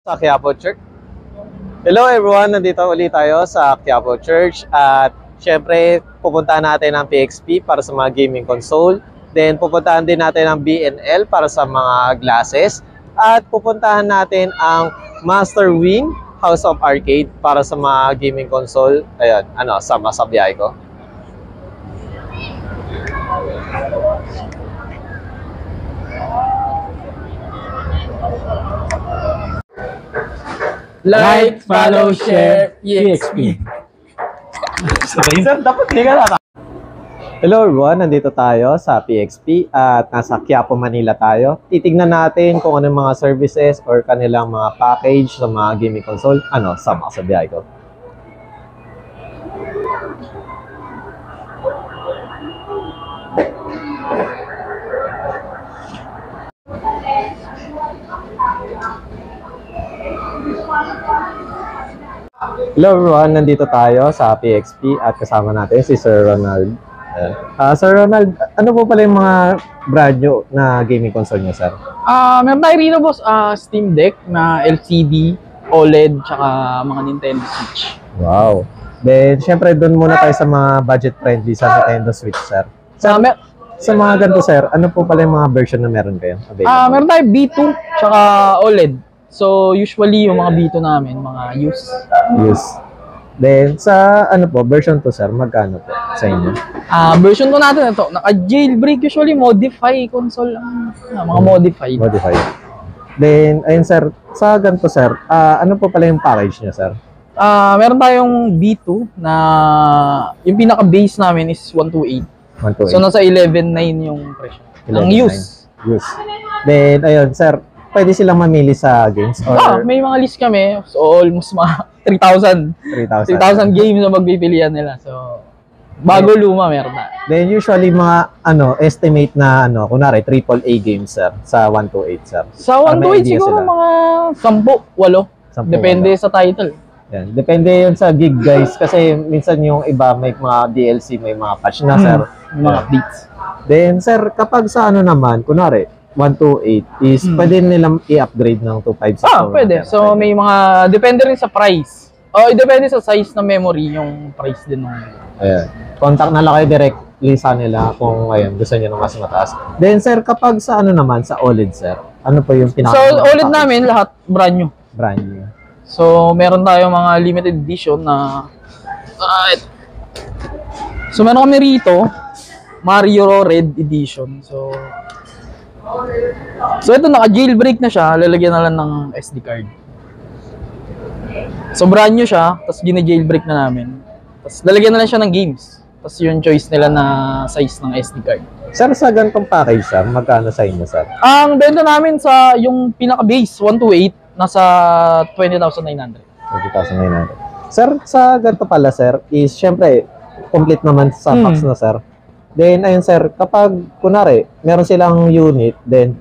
Sa Quiapo Church. Hello everyone, nandito ulit tayo sa Quiapo Church at syempre pupuntahan natin ang PXP para sa mga gaming console. Then pupuntahan din natin ang BNL para sa mga glasses at pupuntahan natin ang Master Wing House of Arcade para sa mga gaming console. Ayun, sama sa biyahe ko. Like, follow, share, EXP. Dapat Hello everyone, nandito tayo sa PXP at nasa Quiapo, Manila tayo. Titignan natin kung ano yung mga services or kanilang mga package sa mga gaming console. Sama sa biyahe ko. Hello everyone, nandito tayo sa PXP at kasama natin si Sir Ronald. Sir Ronald, ano po pala yung mga brand new na gaming console niyo, sir? Meron tayo rito, boss, Steam Deck na LCD, OLED, tsaka mga Nintendo Switch. Wow. Then, syempre, doon muna tayo sa mga budget-friendly sa Nintendo Switch, sir. Sir, sa mga ganito, sir, ano po pala yung mga version na meron kayo? Meron tayo B2, tsaka OLED. So, usually, yung mga B2 namin, mga use. Then, sa version 2, sir, magkano po sa inyo? Version 2 natin ito, naka-jailbreak, usually modify console lang. Mga modified. Then, ayun, sir, sa ganito, sir, ano po pala yung package niya, sir? Meron tayong B2 na yung pinaka-base namin is 128. So, nasa 11.9 yung presyo. Ang use. Then, ayun, sir, pwede silang mamili sa games? Or... may mga list kami. So, almost mga 3,000 games na magpipilian nila. So, bago luma, meron na. Then, usually, mga, estimate na, kunwari, AAA games, sir, sa 128, sir. Sa 128, siguro sila. Mga 10, 8. Depende sa title. Yan. Depende yun sa gig, guys. Kasi, minsan yung iba, may mga DLC, may mga patch na, sir. Mga updates. Then, sir, kapag sa naman, kunwari, 128 is pwede nilang i-upgrade ng 256. Pwede. So, may mga, depende rin sa price. Depende sa size ng memory, yung price din ng... Ayan. Contact na lang kayo directly sa nila kung gusto niyo ng mas mataas. Then, sir, kapag sa naman, sa OLED, sir, ano po yung pinaka... So, OLED namin, lahat brand new. Brand new. So, meron tayo mga limited edition na... So, meron kami rito, Mario Red Edition. So, ito, naka-jailbreak na siya, lalagyan na lang ng SD card. So, brand new siya, tapos gina-jailbreak na namin. Tapos, lalagyan na lang siya ng games. Tapos, yung choice nila na size ng SD card. Sir, sa ganitong package, sir, magkano sa inyo, sir? Ang benta namin sa yung pinaka-base, 128, nasa 20,900. 20,900. Sir, sa ganito pala, sir, is syempre, complete naman sa packs na, sir. Then, ayun, sir, kapag, kunwari, meron silang unit, then,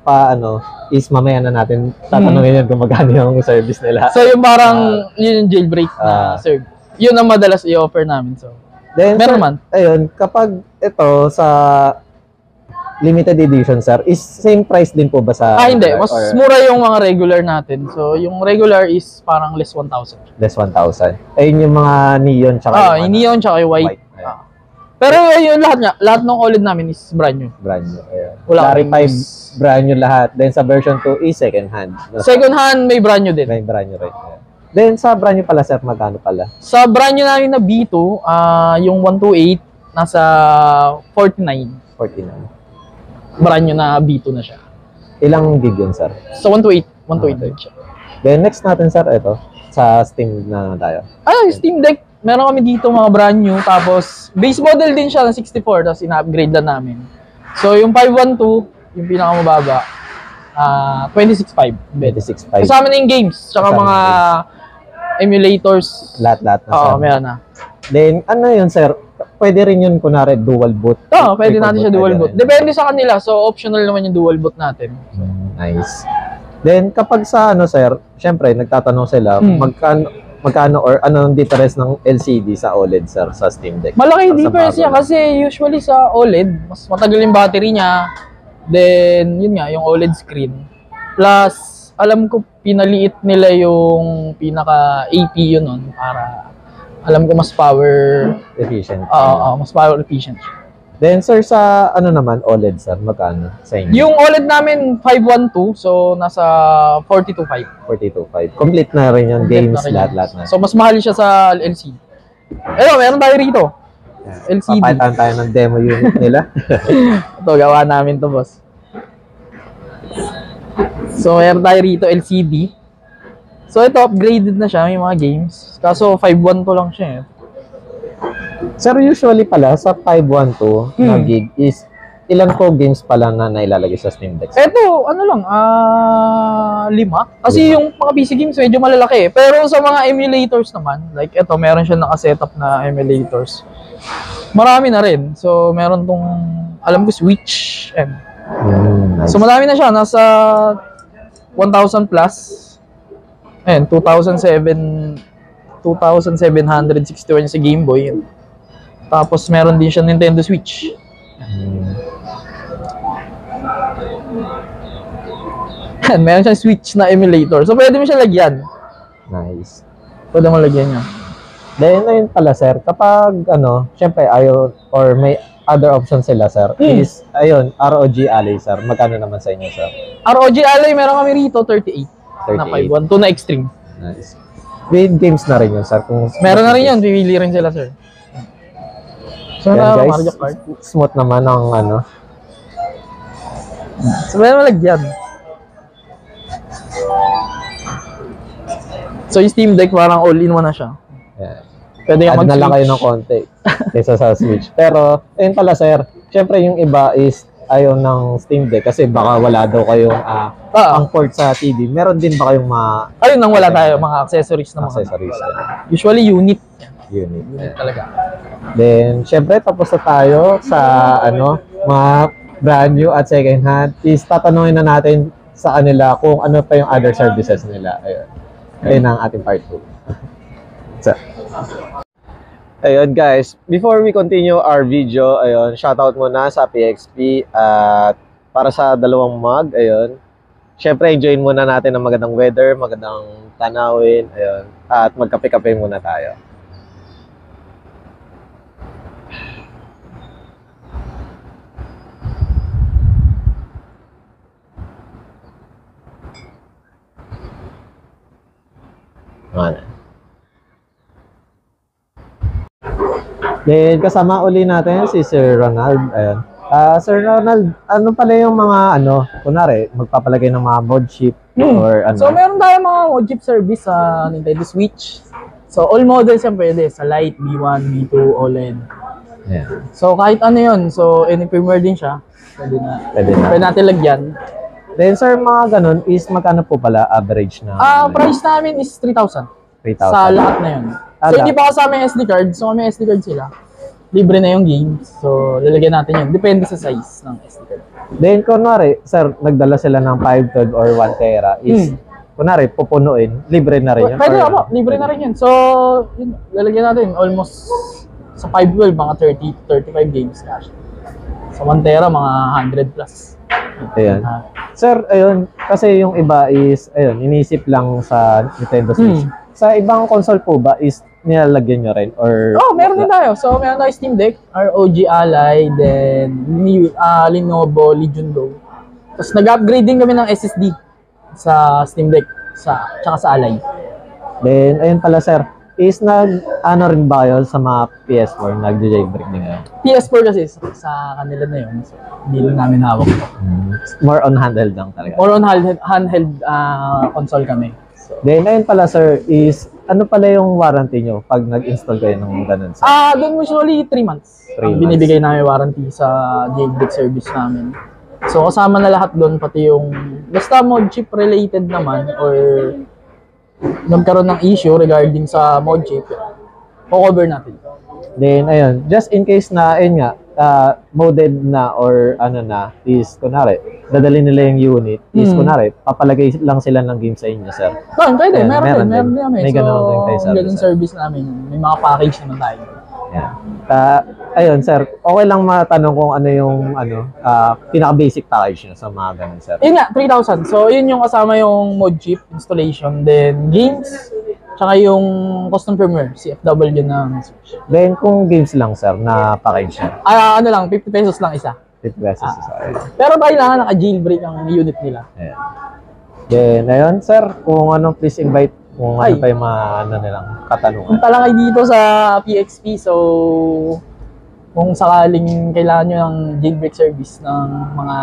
is mamaya na natin tatanungin yun kung magkano yung service nila. So, yung parang, yun yung jailbreak na service. Yun ang madalas i-offer namin, so. Then, meron sir, man. Ayun, kapag ito, sa limited edition, sir, is same price din po ba sa... Hindi. Mas mura yung mga regular natin. So, yung regular is parang less 1,000. Less 1,000. Ayun yung mga neon, tsaka yung neon, tsaka yung white. Pero yun lahat ng OLED namin is brand new. Brand new, ayan. Clarified brand new lahat. Then sa version 2 is second hand. Second hand, may brand new din. May brand new rin. Ayan. Then sa brand new pala, sir, magkano pala? Sa brand new namin na B2, yung 128, nasa 49. 49. Brand new na B2 na siya. Ilang gig yun, sir? Sa 128. 128 siya. Then next natin, sir, ito. Sa Steam na tayo. Steam Deck. Meron kami dito mga brand new, tapos base model din siya ng 64, tapos ina-upgrade na namin. So yung 512, yung pinakamababa, 26.5. 26.5. Kasama na yung games, tsaka mga emulators. Lahat na, sir. Meron na. Then yun, sir? Pwede rin yun, kunwari, dual boot. Pwede natin siya dual boot. Depende sa kanila, so optional naman yung dual boot natin. Nice. Then kapag sa sir, syempre, nagtatanong sila, magkano or anong difference ng LCD sa OLED, sir, sa Steam Deck? Malaki difference niya kasi usually sa OLED, mas matagal yung battery niya. Then, yun nga, yung OLED screen. Plus, alam ko pinaliit nila yung pinaka APU nun para alam ko mas power Efficient. mas power efficient. Then sir, sa ano naman, OLED sir, magkano sa inyo? Yung OLED namin 512, so nasa 42.5. 42.5. Complete na rin yung games, lahat na. So mas mahal siya sa LCD. Ayun, meron tayo rito. LCD. Papalitan tayo ng demo unit nila. Ito, gawa namin to, boss. So, meron tayo rito LCD. So, ito, upgraded na siya, may mga games. Kaso, 512 lang siya eh. Sir, usually pala, sa 512 na gig is, ilan po games pala na nailalagay sa Steam Deck? Ito, ano lang, 5. Kasi yung mga PC games medyo malalaki eh. Pero sa mga emulators naman, like ito, meron siya naka-setup na emulators. Marami na rin. So, meron tong, alam ko, Switch M. Nice. So, marami na siya. Nasa 1,000 plus. Ayan, 2,761 sa Game Boy. Tapos, meron din siya Nintendo Switch. Meron siyang Switch na emulator. So, pwede mo siya lagyan. Nice. Pwede mo lagyan niya. Then, ayun pala, sir, kapag, syempre, ayaw, or may other option sila, sir, is, ayun, ROG Ally, sir. Magkano naman sa inyo, sir? ROG Ally, meron kami rito, 38. 38. Na 512 na Extreme. Nice. With games na rin yun, sir. Kung Meron na rin yun, pipili rin sila, sir. So, yan, guys, Mario Kart. smooth naman ang, So, pwede mo lagyan. So, yung Steam Deck, parang all-in-one na siya. yeah. Pwede ka Add na lang mag-switch. kayo ng konti kaysa sa Switch. Pero, ayun pala, sir, syempre yung iba is ayaw ng Steam Deck kasi baka wala daw kayong ang port sa TV. Meron din ba kayong Ayun nang wala tayo, mga accessories na mga. accessories? Usually, unit. Unit. Unit talaga. Then, syempre, tapos na tayo sa, mga brand new at second hand. Is tatanungin na natin sa kanila kung ano pa yung other services nila. Ayun. Ayun ang ating part 2. So, ayun guys, before we continue our video, ayun, shoutout muna sa PXP at para sa dalawang mug, ayun. Syempre, enjoyin muna natin ang magandang weather, magandang tanawin, ayun, at magkape-kape muna tayo. Ano? Then, kasama uli natin si Sir Ronald. Ayun. Sir Ronald, ano pala yung mga, kunwari, magpapalagay ng mga mod chip or ano? So, meron tayo mga mod chip service sa Nintendo Switch. So, all models yan pwede. Sa Lite, B1, B2, OLED. Yeah. So, kahit ano yun. So, any firmware din siya. Pwede na. Pwede natin lagyan. Then, sir, mga ganun is magkano po pala average na? Price namin is 3,000. 3,000. Sa lahat na yun. So, hindi pa kasama yung SD card. So, may SD card sila. Libre na yung games. So, lalagyan natin yun. Depende sa size ng SD card. Then, kunwari, sir, nagdala sila ng 512 or 1 tera is, kunwari, pupunuin, libre na rin yun? Pwede na po. Libre na rin yun. So, yun, lalagyan natin almost sa 512, mga 30-35 games cash. Sa 1 tera, mga 100 plus. Ayan. Sir, ayun, kasi yung iba is, ayun, inisip lang sa Nintendo Switch. Sa ibang console po ba is nilalagyan nyo rin? Or meron din tayo. So, meron tayo Steam Deck, ROG Ally, then Lenovo Legion Go. Tapos nag-upgrade din kami ng SSD sa Steam Deck, tsaka sa Ally. Then, ayun pala sir, is rin ba kayo sa mga PS4, nag-jailbreak din kayo? PS4 kasi, sa kanila na yun. So, hindi lang namin hawak. More on handheld lang talaga. More on handheld console kami. So, then, ayun pala sir, is ano pala yung warranty nyo pag nag-install kayo ng ganun sir? Doon usually 3 months. 3 months. Binibigay namin warranty sa jailbreak service namin. So, kasama na lahat doon, pati yung basta mod chip related naman or nagkaroon ng issue regarding sa mod chip, cover natin. Then, ayun, just in case na, ayun nga, moded na or is, kunwari, dadali nila yung unit, is, kunwari, papalagay lang sila ng game sa inyo, sir. Pwede, Ayan, meron din kami. May ganun din kayo ganun service namin. May mga package naman tayo. Yeah. ayun, sir, okay lang matanong kung ano yung pinaka-basic package nyo sa mga ganun, sir. Yun nga, 3,000. So, yun yung kasama yung mod chip installation, then games, tsaka yung custom firmware, CFW ng Switch. Then, kung games lang, sir, na package nyo, Ano lang, 50 pesos lang isa. 50 pesos isa. Ayun. Pero kailangan naka-jailbreak ang unit nila. Ayan. Then, ayun, sir, kung ano, please invite kung ano Ay. pa yung mga nilang katanungan. Punta lang kayo dito sa PXP, so kung sakaling kailangan nyo ng jailbreak service ng mga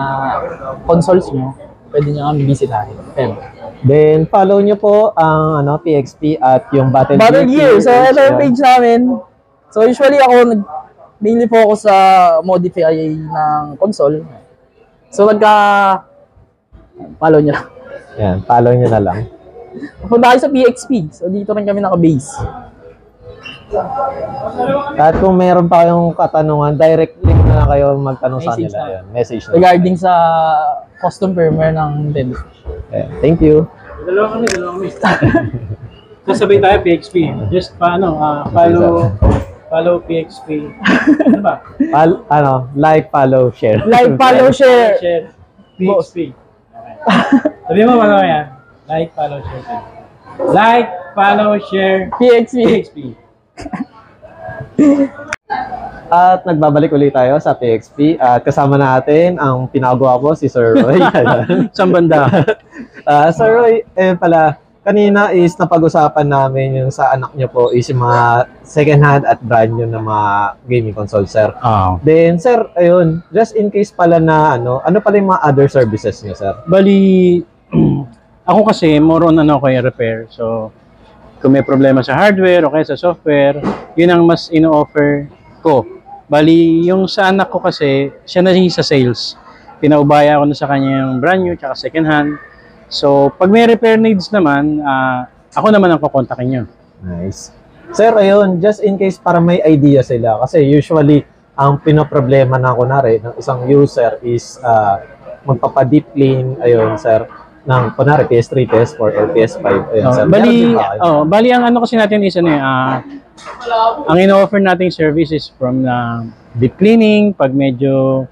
consoles nyo, pwede nyo kami bisitahin. Then, follow nyo po ang PXP at yung Battle Gear. So, ito yung Yun. page namin. So, usually ako mainly focus sa modify ng console. So, follow nyo lang. Yan, follow nyo na lang. Punta kayo sa PXP. So, dito rin kami naka-base. At kung meron pa kayong katanungan, direct link na lang kayo magtanong sa Message nila. na. Yan, message na. Regarding sa custom firmware ng Nintendo. Yan, thank you. Dalawa kami. Sasabay tayo PXP. Just follow PXP. Ano ba? Like, follow, share. Like, follow, share. Share PXP. Okay. Sabi mo ano yan? Like, follow, share. Like, follow, share PXP. PXP. At nagbabalik ulit tayo sa PXP at kasama natin ang pinakagwapo si Sir Roy. Saan banda? Sir Roy, pala, kanina is napag-usapan namin yung sa anak niyo po is yung mga second hand at brand new na mga gaming console, sir. Then, sir, ayun, just in case pala na ano pala yung mga other services niyo, sir? Bali, ako kasi more on repair. So, kung may problema sa hardware o kaya sa software, yun ang mas ino-offer ko. Bali, yung sa anak ko kasi, siya na sa sales. Pinaubaya ko na sa kanya yung brand new tsaka second hand. So, pag may repair needs naman, ako naman ang kukontakin nyo. Nice. Sir, ayun, just in case para may idea sila. Kasi usually, ang pinoproblema na kunwari ng isang user is magpapa-deep clean, ayun, sir, ng kunwari PS3, PS4, or PS5. Ayun, sir. Meron din ba kayo? Bali ang ano kasi natin is ang ino-offer nating service is from deep cleaning, pag medyo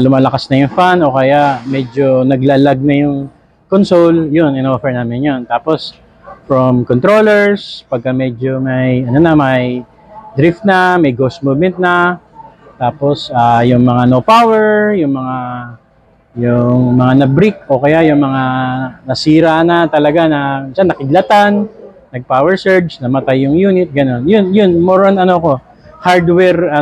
lumalakas na yung fan o kaya medyo naglalag na yung console, yun, in-offer namin yun. Tapos, from controllers, pagka medyo may drift na, may ghost movement na, tapos, yung mga no power, yung mga na-brick, o kaya yung mga nasira na talaga na, nakiglatan, nag-power surge, namatay yung unit, gano'n. Yun, more on hardware,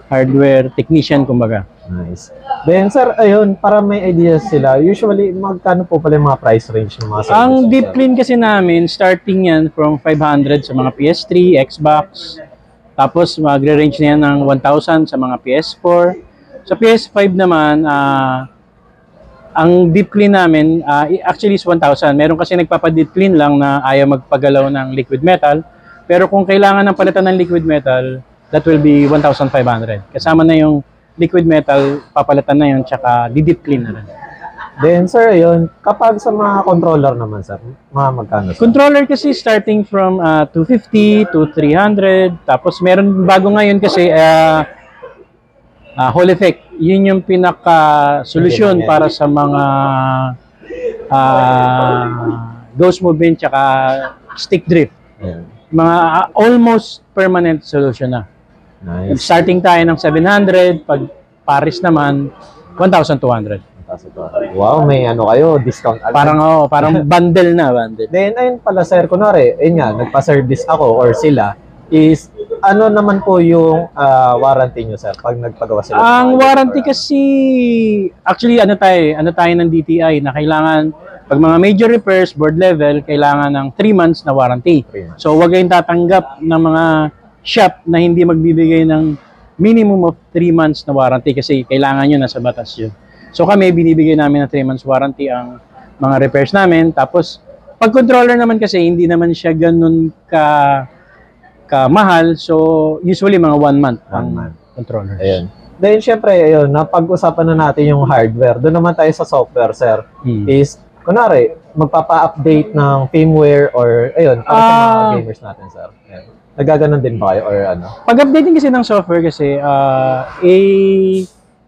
hardware technician, kumbaga. Nice. Then, sir, ayun, para may idea sila, usually, magkano po pala yung mga price range ng mga services? Ang deep sir? clean kasi namin, starting yan from 500 sa mga PS3, Xbox, tapos magre-range na yan ng 1,000 sa mga PS4. Sa PS5 naman, ang deep clean namin, actually is 1,000. Meron kasi nagpapa-deep clean lang na ayaw magpagalaw ng liquid metal. Pero kung kailangan ng palitan ng liquid metal, that will be 1,500. Kasama na yung liquid metal, papalitan na yun, tsaka di-deep clean na rin. Then, sir, ayun, kapag sa mga controller naman, sir, mga magkano, sir? Controller kasi starting from 250 to 300. Tapos meron bago ngayon kasi Hall effect. Yun yung pinaka-solusyon para sa mga ghost movement tsaka stick drift. Ayan. Mga almost permanent solution na. Nice. Starting tayo ng 700, pag Paris naman, 1,200. Wow, may kayo, discount agad. Parang bundle na, bundle. Then, ayun pala, sir, kunwari, ayun nga, nagpa-service ako or sila, is, ano naman po yung warranty nyo, sir, pag nagpagawa sila? Ang warranty kasi, actually, ano tayo ng DTI na kailangan, pag mga major repairs, board level, kailangan ng 3 months na warranty. 3 months. So, huwag kayong tatanggap ng mga shop na hindi magbibigay ng minimum of 3 months na warranty kasi kailangan nyo nasa batas yun. So, kami, binibigay namin ng 3 months warranty ang mga repairs namin. Tapos, pag controller naman kasi, hindi naman siya ganun mahal. So, usually mga 1 month ang 1 month. controllers. Ayun. Then, syempre, ayun, napag-usapan na natin yung hardware. Doon naman tayo sa software, sir. Is, kunwari, magpapa-update ng firmware or ayun, para sa mga gamers natin, sir. Ayan. Nagaganon din ba kayo or ano? Pag-updating kasi ng software kasi,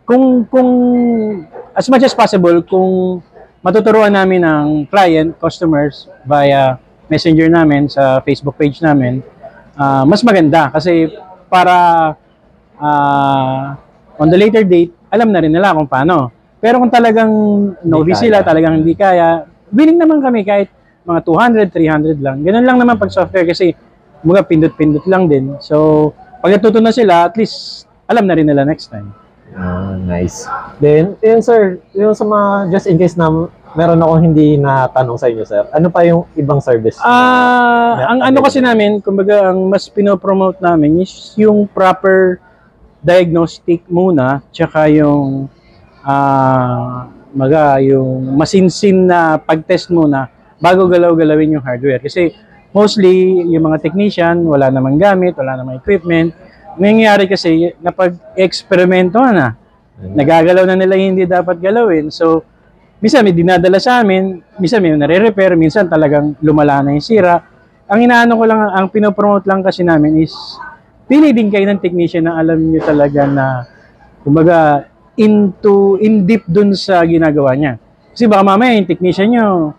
kung as much as possible, kung matuturuan namin ng client, customers via messenger namin sa Facebook page namin, mas maganda kasi para on the later date, alam na rin nila kung paano. Pero kung talagang novice sila, talagang hindi kaya, willing naman kami kahit mga 200, 300 lang. Ganun lang naman pag software kasi mga pindot-pindot lang din. So, pag natuto na sila, at least alam na rin nila next time. Nice. Then, yun sir, yung sa mga, just in case na meron akong hindi na tanong sa inyo, sir, ano pa yung ibang service? Ang ano kasi namin, kumbaga, ang mas pinopromote namin is yung proper diagnostic muna, tsaka yung yung masinsin na pag-test muna bago galaw-galawin yung hardware. Kasi mostly, yung mga technician, wala namang gamit, wala namang equipment. Nangyayari kasi, napag-eksperimento na. Nagagalaw na nila yung hindi dapat galawin. So, minsan may dinadala sa amin, minsan may nare-repair, minsan talagang lumala na yung sira. Ang inaano ko lang, ang pinopromote lang kasi namin is, pili din kayo ng technician na alam nyo talaga na, kumbaga, in deep dun sa ginagawa niya. Kasi baka mamaya yung technician nyo,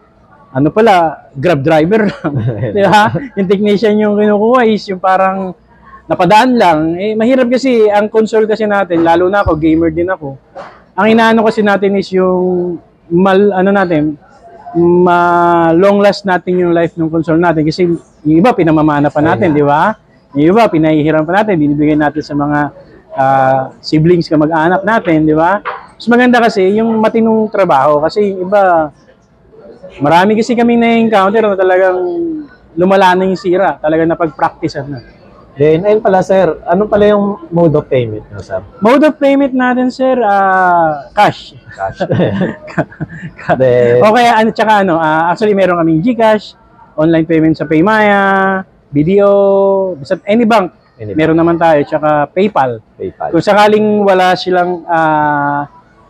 ano pala, Grab driver lang. Di ba? Yung technician yung kinukuha is yung parang napadaan lang. Eh, mahirap kasi, ang console kasi natin, lalo na ako, gamer din ako. Ang inaano kasi natin is yung long last natin yung life ng console natin. Kasi yung iba, pinamamana pa natin, di ba? Yung iba, pinahihiram pa natin, binibigay natin sa mga siblings ka mag-anak natin, di ba? Mas maganda kasi yung matinong trabaho kasi yung iba, marami kasi kami na-encounter na talagang lumala na yung sira, talagang napag-practice na. Then, ayun pala sir, ano pala yung mode of payment nyo, sir? Mode of payment natin, sir, cash. Cash. Then, Okay, actually meron kaming GCash, online payment sa Paymaya, BDO, basta any bank. Meron naman tayo, tsaka PayPal. Kung sakaling wala silang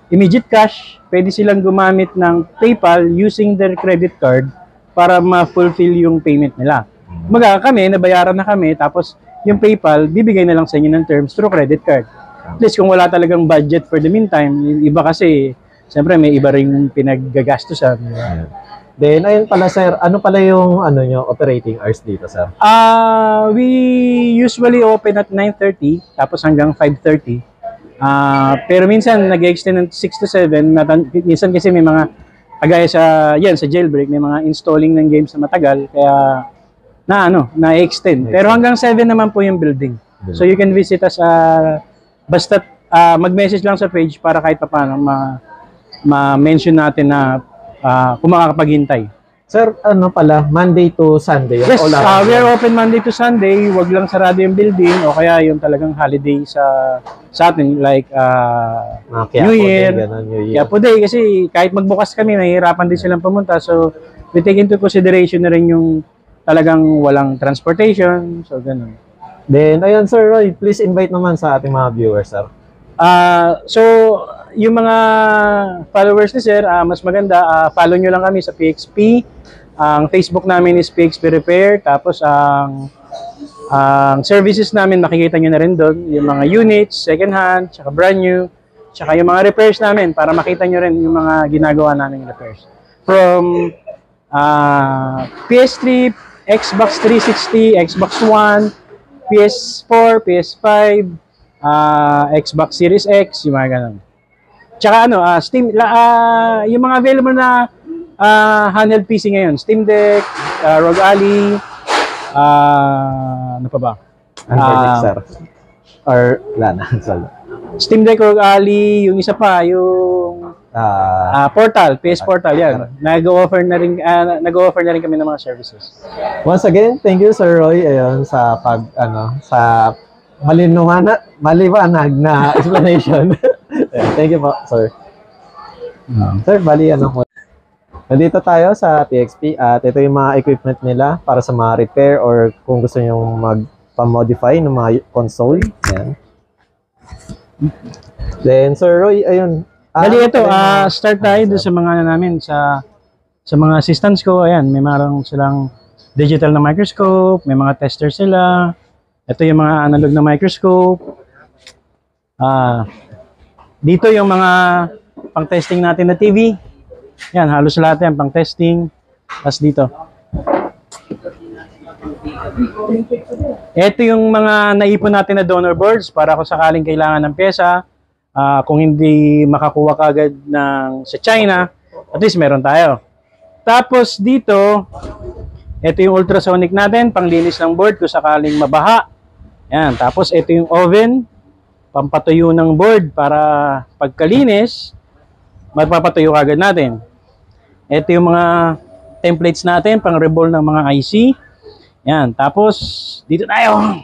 immediate cash, pwede silang gumamit ng PayPal using their credit card para ma-fulfill yung payment nila. Kami, nabayaran na kami, tapos yung PayPal, bibigay na lang sa inyo ng terms through credit card. At least kung wala talagang budget for the meantime, yung iba kasi, siyempre may iba rin pinaggagastusan. Then, ayun pala sir, ano pala yung operating hours dito, sir? We usually open at 9:30 tapos hanggang 5:30. Pero minsan nag-extend ng 6 to 7. Minsan kasi may mga kagaya sa jailbreak, may mga installing ng games na matagal kaya na-extend. Pero hanggang 7 naman po yung building. So you can visit us basta mag-message lang sa page para kahit papaano ma-mention natin na kung makakapaghintay. Sir, ano pala, Monday to Sunday? Yes, we are open Monday to Sunday. Wag lang sarado yung building o kaya yung talagang holiday sa atin like New Year. Kaya po day kasi kahit magbukas kami, nahihirapan din silang pumunta. So, we take into consideration na rin yung talagang walang transportation. So, ganun. Then, ayun Sir Roy, please invite naman sa ating mga viewers, sir. So, yung mga followers ni Sir, mas maganda, follow nyo lang kami sa PXP. Ang Facebook namin is PXP Repair. Tapos, ang services namin, makikita nyo na rin doon. Yung mga units, second hand, tsaka brand new. Tsaka yung mga repairs namin, para makita nyo rin yung mga ginagawa namin repairs. From PS3, Xbox 360, Xbox One, PS4, PS5, Xbox Series X, yung mga ganun. Tsaka Steam, yung mga available na handheld PC ngayon, Steam Deck, ROG Ally, ano pa ba? Sir. Or wala na. Steam Deck, ROG Ally, yung isa pa, yung Portal, PS Portal, yan. Nag-offer na rin kami ng mga services. Once again, thank you Sir Roy ayun sa sa maliwanag na explanation. Thank you po, sir. Sir, bali nandito tayo sa PXP at ito yung mga equipment nila para sa mga repair or kung gusto nyo magpa-modify ng mga console. Ayan. Then, Sir Roy, ayun. Bali ito, start tayo doon sa mga namin sa Sa mga assistants ko, ayan, may marang silang digital na microscope, may mga tester sila. Ito yung mga analog na microscope. Dito yung mga pang-testing natin na TV. Yan, halos lahat yan, pang-testing. Tapos dito. Ito yung mga naipon natin na donor boards para kung sakaling kailangan ng pyesa, kung hindi makakuha kagad sa China, at least meron tayo. Tapos dito, ito yung ultrasonic natin, panglinis ng board kung sakaling mabaha. Yan. Tapos ito yung oven, pampatuyo ng board para pagkalinis, magpapatuyo kagad natin. Ito yung mga templates natin, pang reball ng mga IC. Yan. Tapos, dito tayo.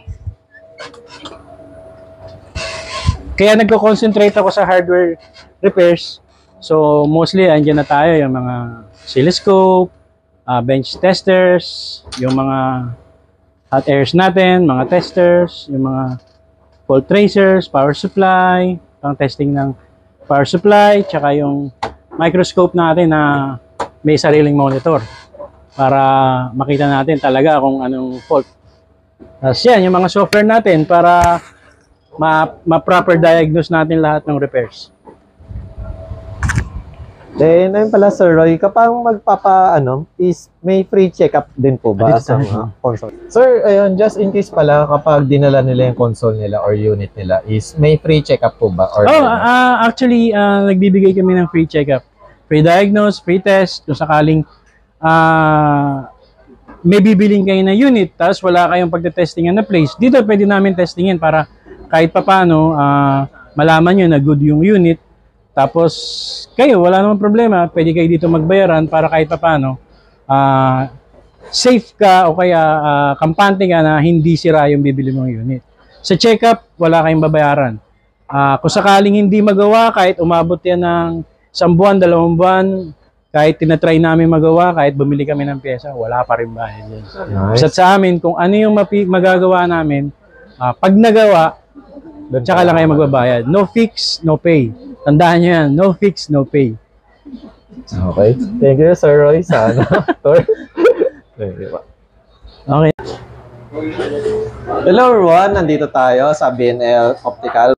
Kaya nagko-concentrate ako sa hardware repairs. So, mostly, andyan na tayo, yung mga oscilloscope, bench testers, yung mga hot airs natin, mga testers, yung mga volt tracers, power supply, pang testing ng power supply, tsaka yung microscope natin na may sariling monitor para makita natin talaga kung anong fault. Tapos yan, yung mga software natin para ma-proper diagnose natin lahat ng repairs. Then, ayun pala, Sir Roy, kapag is may free check-up din po ba sa mga console? Sir, ayun, just in case pala, kapag dinala nila yung console nila or unit nila, is may free check-up po ba? Or Actually, nagbibigay kami ng free check-up. Free diagnose, free test, kung sakaling may bibiling kayo na unit, tapos wala kayong pagte-testingan na place, dito pwede namin testingin para kahit papano, malaman nyo na good yung unit. Tapos, kayo, wala namang problema. Pwede kayo dito magbayaran para kahit papano, safe ka o kaya kampante ka na hindi sira yung bibili mong unit. Sa check-up, wala kayong babayaran. Kung sakaling hindi magawa, kahit umabot yan ng 1 buwan, 2 buwan, kahit tinatry namin magawa, kahit bumili kami ng pyesa, wala pa rin bayad yan. Nice. Basta sa amin, kung ano yung magagawa namin, pag nagawa, tsaka lang kayo magbabayad. No fix, no pay. Tandaan nyo yan, no fix, no pay. Okay. Thank you, Sir Roy, sa tour. Thank you. Okay. Hello everyone, nandito tayo sa BNL Optical